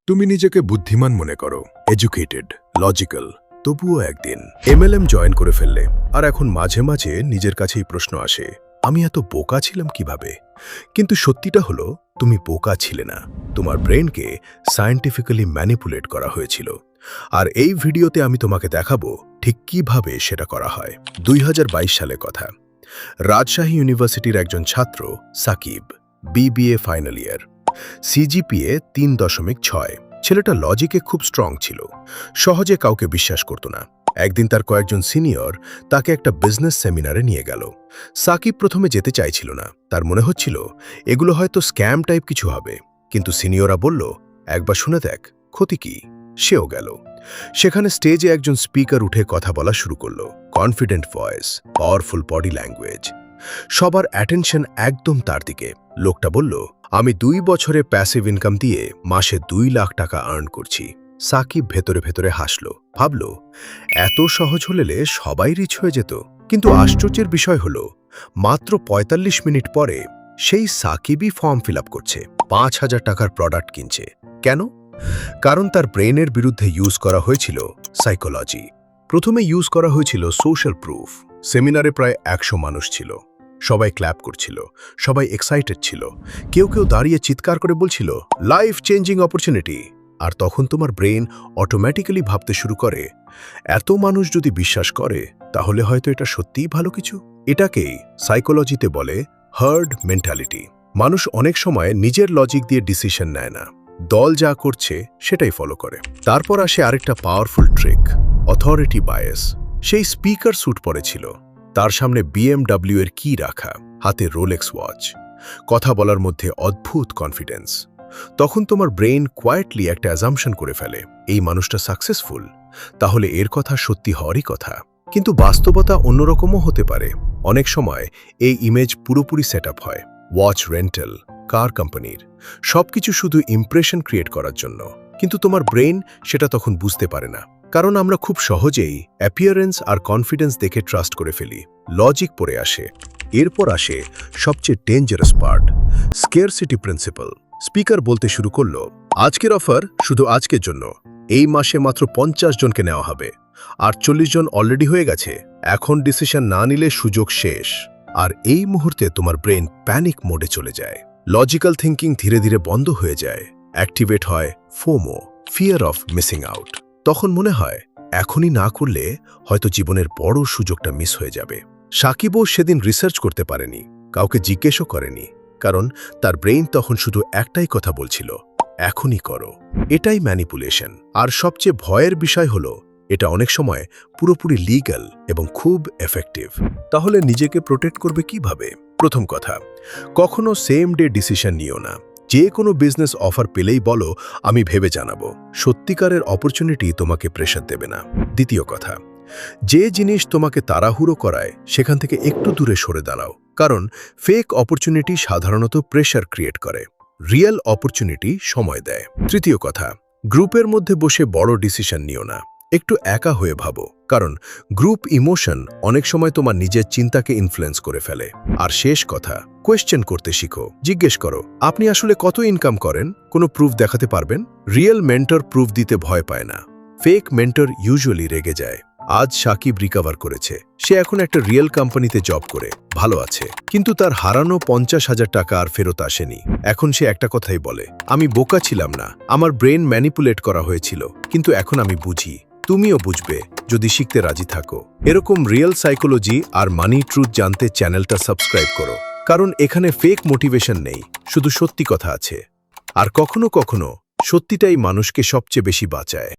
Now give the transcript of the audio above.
তুমি নিজেকে বুদ্ধিমান মনে করো, এডুকেটেড, লজিক্যাল, তবুও একদিন এমএলএম জয়েন করে ফেললে আর এখন মাঝে মাঝে নিজের কাছেই প্রশ্ন আসে, আমি এত বোকা ছিলাম কিভাবে? কিন্তু সত্যিটা হলো তুমি বোকা ছিলে না, তোমার ব্রেনকে সায়েন্টিফিক্যালি ম্যানিপুলেট করা হয়েছিল। আর এই ভিডিওতে আমি তোমাকে দেখাবো ঠিক কিভাবে সেটা করা হয়। 2022 সালের কথা। রাজশাহী ইউনিভার্সিটির একজন ছাত্র Sakib, BBA final year, CGPA 3.6। ছেলেটা লজিকে খুব স্ট্রং ছিল, সহজে কাউকে বিশ্বাস করত না। একদিন তার কয়েকজন সিনিয়র তাকে একটা বিজনেস সেমিনারে নিয়ে গেল। সাকিব প্রথমে যেতে চাইছিল না, তার মনে হচ্ছিল এগুলো হয়তো স্ক্যাম টাইপ কিছু হবে। কিন্তু সিনিয়ররা বলল, একবার শুনে দেখ, ক্ষতি কি? সেও গেল। সেখানে স্টেজে একজন স্পিকার উঠে কথা বলা শুরু করল, confident voice, powerful body language. সবার অ্যাটেনশন একদম তার দিকে। লোকটা বলল, আমি 2 বছরে প্যাসিভ ইনকাম দিয়ে মাসে 2 লাখ টাকা আর্ন করছি। সাকিব ভেতরে ভেতরে হাসল, ভাবল এত সহজ হলে সবাই রিচ হয়ে যেত। কিন্তু আশ্চর্যের বিষয় হলো, মাত্র 45 মিনিট পরে সেই সাকিবই ফর্ম ফিল আপ করছে, 5,000 টাকার প্রোডাক্ট কিনছে। কেন? কারণ তার ব্রেনের বিরুদ্ধে ইউজ করা হয়েছিল সাইকোলজি। প্রথমে ইউজ করা হয়েছিল সোশ্যাল প্রুফ। সেমিনারে প্রায় 100 মানুষ ছিল, সবাই ক্ল্যাপ করছিল, সবাই এক্সাইটেড ছিল। কেউ কেউ দাঁড়িয়ে চিৎকার করে বলছিল, লাইফ চেঞ্জিং অপরচুনিটি। আর তখন তোমার ব্রেন অটোমেটিক্যালি ভাবতে শুরু করে, এত মানুষ যদি বিশ্বাস করে তাহলে হয়তো এটা সত্যিই ভালো কিছু। এটাকেই সাইকোলজিতে বলে হার্ড মেন্টালিটি। মানুষ অনেক সময় নিজের লজিক দিয়ে ডিসিশন নেয় না, দল যা করছে সেটাই ফলো করে। তারপর আসে আরেকটা পাওয়ারফুল ট্রিক, অথরিটি বায়াস। সেই স্পিকার স্যুট পরেছিল, তার সামনে BMW এর কি রাখা, হাতে রোলেক্স ওয়াচ, কথা বলার মধ্যে অদ্ভুত কনফিডেন্স। তখন তোমার ব্রেন কোয়াইটলি একটা অ্যাজাম্পশন করে ফেলে, এই মানুষটা সাকসেসফুল, তাহলে এর কথা সত্যি হওয়ারই কথা। কিন্তু বাস্তবতা অন্যরকমও হতে পারে। অনেক সময় এই ইমেজ পুরোপুরি সেট আপ হয়, ওয়াচ রেন্টাল, কার কোম্পানির, সবকিছু শুধু ইমপ্রেশন ক্রিয়েট করার জন্য। কিন্তু তোমার ব্রেন সেটা তখন বুঝতে পারে না, কারণ আমরা খুব সহজেই অ্যাপিয়ারেন্স আর কনফিডেন্স দেখে ট্রাস্ট করে ফেলি। লজিক পরে আসে। এরপর আসে সবচেয়ে ডেঞ্জারাস পার্ট, স্কেরসিটি প্রিন্সিপাল। স্পিকার বলতে শুরু করলো, আজকের অফার শুধু আজকের জন্য, এই মাসে মাত্র 50 জনকে নেওয়া হবে, আর 40 জন অলরেডি হয়ে গেছে। এখন ডিসিশন না নিলে সুযোগ শেষ। আর এই মুহূর্তে তোমার ব্রেন প্যানিক মোডে চলে যায়, লজিক্যাল থিঙ্কিং ধীরে ধীরে বন্ধ হয়ে যায়। অ্যাক্টিভেট হয় FOMO, fear of missing out. তখন মনে হয় এখনই না করলে হয়তো জীবনের বড় সুযোগটা মিস হয়ে যাবে। সাকিবও সেদিন রিসার্চ করতে পারেনি, কাউকে জিজ্ঞেসও করেনি, কারণ তার ব্রেইন তখন শুধু একটাই কথা বলছিল, এখনই করো। এটাই ম্যানিপুলেশন। আর সবচেয়ে ভয়ের বিষয় হলো, এটা অনেক সময় পুরোপুরি লিগ্যাল এবং খুব এফেক্টিভ। তাহলে নিজেকে প্রোটেক্ট করবে কিভাবে? প্রথম কথা, কখনো সেম ডে ডিসিশন নিও না। যে কোনো বিজনেস অফার পেলেই বলো, আমি ভেবে জানাবো। সত্যিকারের অপরচুনিটি তোমাকে প্রেশার দেবে না। দ্বিতীয় কথা, যে জিনিস তোমাকে তাড়াহুড়ো করায় সেখান থেকে একটু দূরে সরে দাঁড়াও, কারণ ফেক অপরচুনিটি সাধারণত প্রেশার ক্রিয়েট করে, রিয়েল অপরচুনিটি সময় দেয়। তৃতীয় কথা, গ্রুপের মধ্যে বসে বড় ডিসিশন নিও না, একটু একা হয়ে ভাবো, কারণ গ্রুপ ইমোশন অনেক সময় তোমার নিজের চিন্তাকে ইনফ্লুয়েন্স করে ফেলে। আর শেষ কথা, কোয়েশ্চেন করতে শিখো। জিজ্ঞেস করো, আপনি আসলে কত ইনকাম করেন? কোনো প্রুফ দেখাতে পারবেন? রিয়েল মেন্টর প্রুফ দিতে ভয় পায় না, ফেক মেন্টর ইউজুয়ালি রেগে যায়। আজ সাকিব রিকভার করেছে, সে এখন একটা রিয়েল কোম্পানিতে জব করে ভালো আছে, কিন্তু তার হারানো 50,000 টাকা আর ফেরত আসেনি। এখন সে একটা কথাই বলে, আমি বোকা ছিলাম না, আমার ব্রেন ম্যানিপুলেট করা হয়েছিল, কিন্তু এখন আমি বুঝি। তুমিও বুঝবে যদি শিখতে রাজি থাকো। এরকম রিয়েল সাইকোলজি আর মানি ট্রুথ জানতে চ্যানেলটা সাবস্ক্রাইব করো, কারণ এখানে ফেক মোটিভেশন নেই, শুধু সত্যি কথা আছে। আর কখনো কখনো সত্যিটাই মানুষকে সবচেয়ে বেশি বাঁচায়।